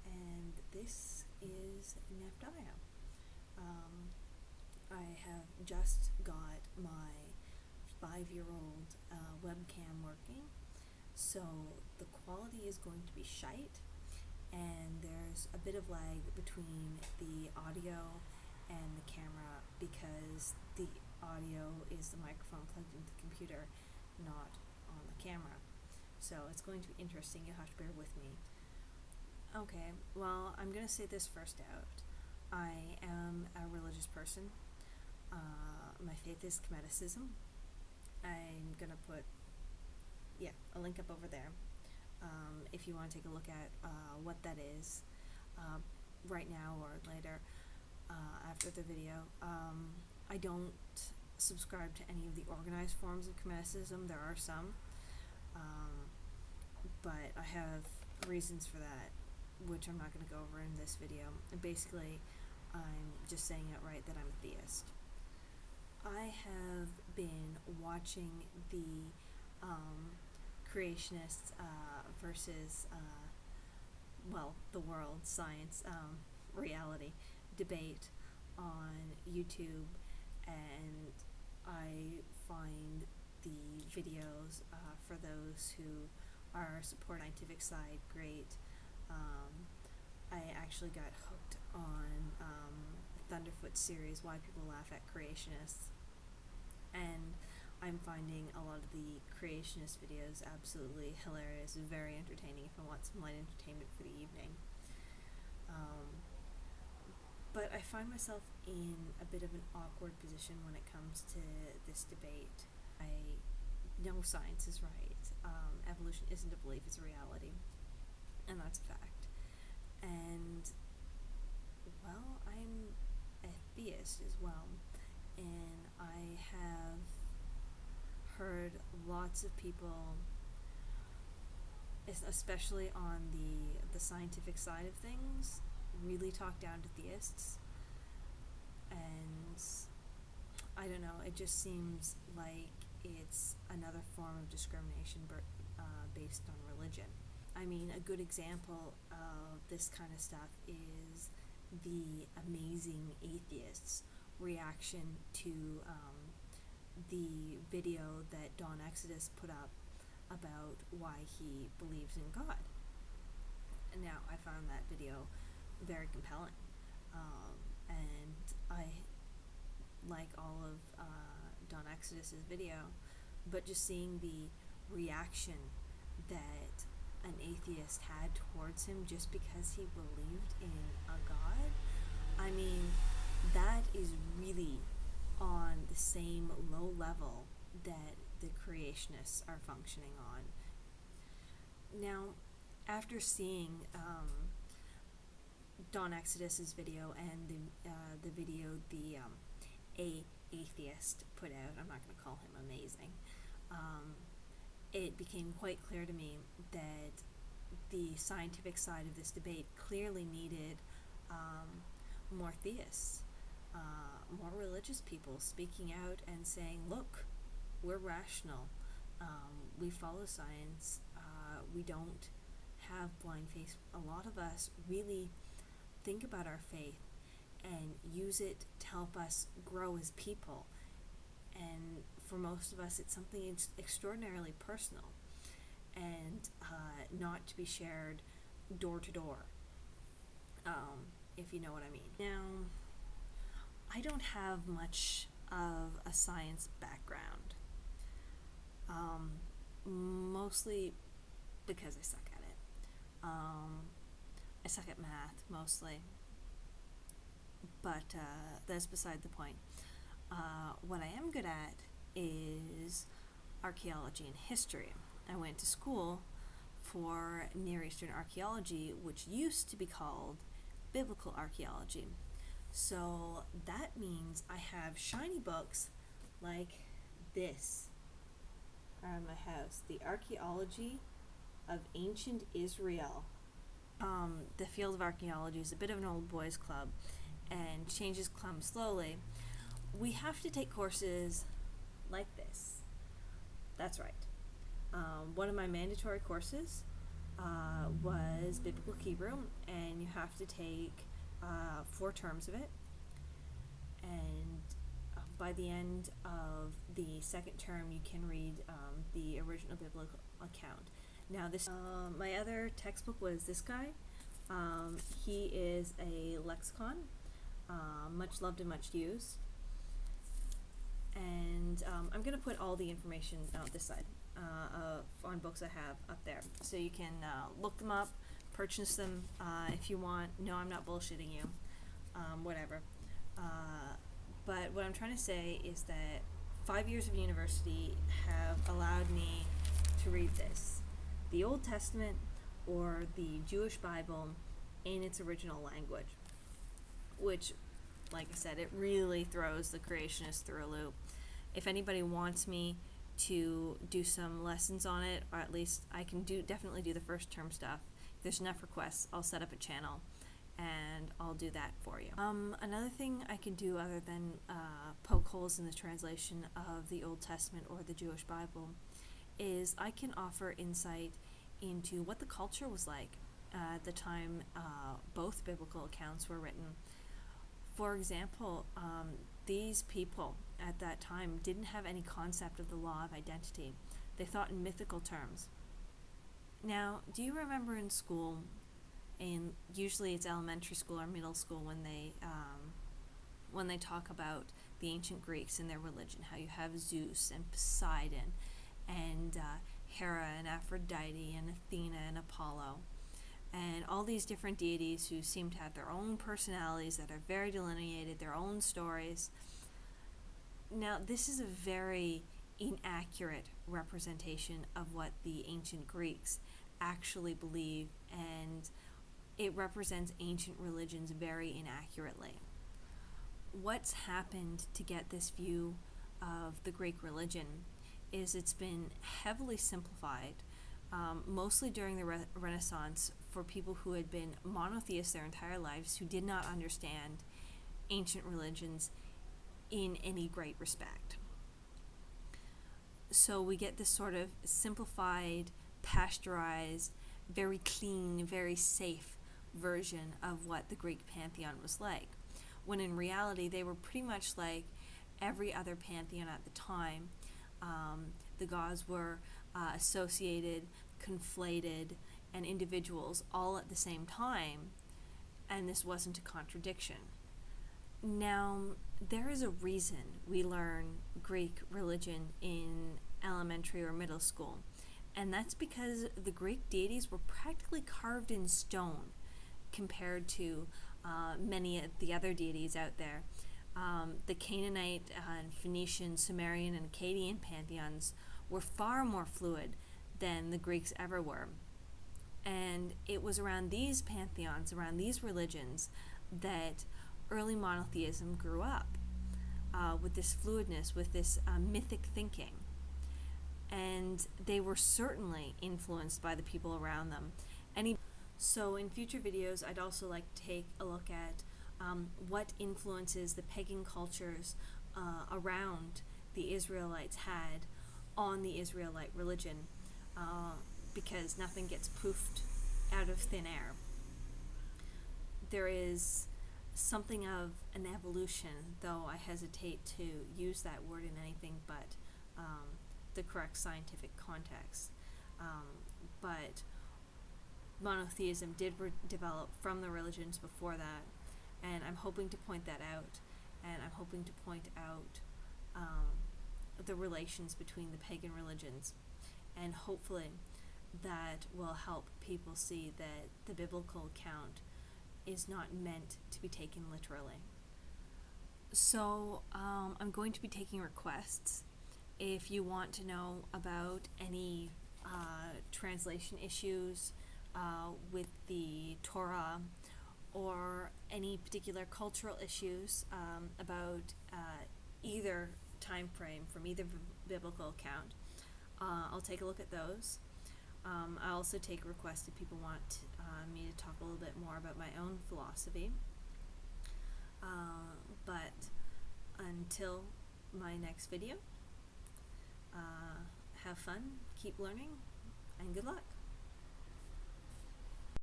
and this is Neptio. I have just got my 5-year-old webcam working, so the quality is going to be shite, and there's a bit of lag between the audio and the camera because the audio is the microphone plugged into the computer, not on the camera. So it's going to be interesting. You'll have to bear with me. Okay, well, I'm going to say this first out. I am a religious person. My faith is Kemetism. I'm going to put, a link up over there if you want to take a look at what that is right now or later after the video. I don't subscribe to any of the organized forms of Kemetism. There are some, but I have reasons for that, which I'm not going to go over in this video. And basically, I'm just saying outright that I'm a theist. I have been watching the creationists versus, the world, science, reality debate on YouTube, and I find the videos for those who are support scientific side great. I actually got hooked on Thunderfoot series, Why People Laugh at Creationists, and I'm finding a lot of the creationist videos absolutely hilarious, very entertaining if I want some light entertainment for the evening. But I find myself in a bit of an awkward position when it comes to this debate. I know science is right. Evolution isn't a belief, it's a reality. And that's a fact. And, well, I'm a theist as well. And I have heard lots of people, especially on the scientific side of things, really talk down to theists. And I don't know, it just seems like it's another form of discrimination based on religion. I mean, a good example of this kind of stuff is the Amazing Atheists reaction to the video that Don Exodus put up about why he believes in God. And now, I found that video very compelling, and I like all of Don Exodus's video, but just seeing the reaction that an atheist had towards him just because he believed in a God, I mean, that is really on the same low level that the creationists are functioning on. Now, after seeing Don Exodus's video and the video the Athiest put out, I'm not going to call him amazing, it became quite clear to me that the scientific side of this debate clearly needed more theists, more religious people speaking out and saying, look, we're rational, we follow science, we don't have blind faith. A lot of us really think about our faith and use it to help us grow as people. And for most of us, it's something extraordinarily personal and not to be shared door to door, if you know what I mean. Now, I don't have much of a science background, mostly because I suck at it. I suck at math, mostly, but that's beside the point. What I am good at is archaeology and history. I went to school for Near Eastern archaeology, which used to be called biblical archaeology. So that means I have shiny books like this around my house, the Archaeology of Ancient Israel. The field of archaeology is a bit of an old boys club, and changes come slowly. We have to take courses like this. That's right. One of my mandatory courses was Biblical Hebrew, and you have to take 4 terms of it. And by the end of the 2nd term, you can read the original biblical account. Now, this my other textbook was this guy. He is a lexicon, much loved and much used. And I'm going to put all the information out this side on books I have up there, so you can look them up, purchase them if you want. No, I'm not bullshitting you. Whatever. But what I'm trying to say is that 5 years of university have allowed me to read this, the Old Testament or the Jewish Bible in its original language, which, like I said, it really throws the creationists through a loop. If anybody wants me to do some lessons on it, or at least I can definitely do the first term stuff. If there's enough requests, I'll set up a channel and I'll do that for you. Another thing I can do other than poke holes in the translation of the Old Testament or the Jewish Bible is I can offer insight into what the culture was like at the time both biblical accounts were written. For example, these people at that time didn't have any concept of the law of identity. They thought in mythical terms. Now, do you remember in school, and usually it's elementary school or middle school, when they talk about the ancient Greeks and their religion, how you have Zeus and Poseidon and Hera and Aphrodite and Athena and Apollo, and all these different deities who seem to have their own personalities that are very delineated, their own stories. Now, this is a very inaccurate representation of what the ancient Greeks actually believe, and it represents ancient religions very inaccurately. What's happened to get this view of the Greek religion is it's been heavily simplified, mostly during the Renaissance, for people who had been monotheists their entire lives, who did not understand ancient religions in any great respect. So we get this sort of simplified, pasteurized, very clean, very safe version of what the Greek pantheon was like, when in reality they were pretty much like every other pantheon at the time. The gods were associated, conflated, and individuals all at the same time, and this wasn't a contradiction. Now, there is a reason we learn Greek religion in elementary or middle school, and that's because the Greek deities were practically carved in stone compared to many of the other deities out there. The Canaanite and Phoenician, Sumerian, and Akkadian pantheons were far more fluid than the Greeks ever were. And it was around these pantheons, around these religions, that early monotheism grew up, with this fluidness, with this mythic thinking. And they were certainly influenced by the people around them. So in future videos, I'd also like to take a look at what influences the pagan cultures around the Israelites had on the Israelite religion, because nothing gets poofed out of thin air. There is something of an evolution, though I hesitate to use that word in anything but the correct scientific context. But monotheism did develop from the religions before that, and I'm hoping to point that out, and I'm hoping to point out the relations between the pagan religions, and hopefully that will help people see that the biblical account is not meant to be taken literally. So I'm going to be taking requests. If you want to know about any translation issues with the Torah, or any particular cultural issues about either time frame from either biblical account, I'll take a look at those. I also take requests if people want me to talk a little bit more about my own philosophy. But until my next video, have fun, keep learning, and good luck.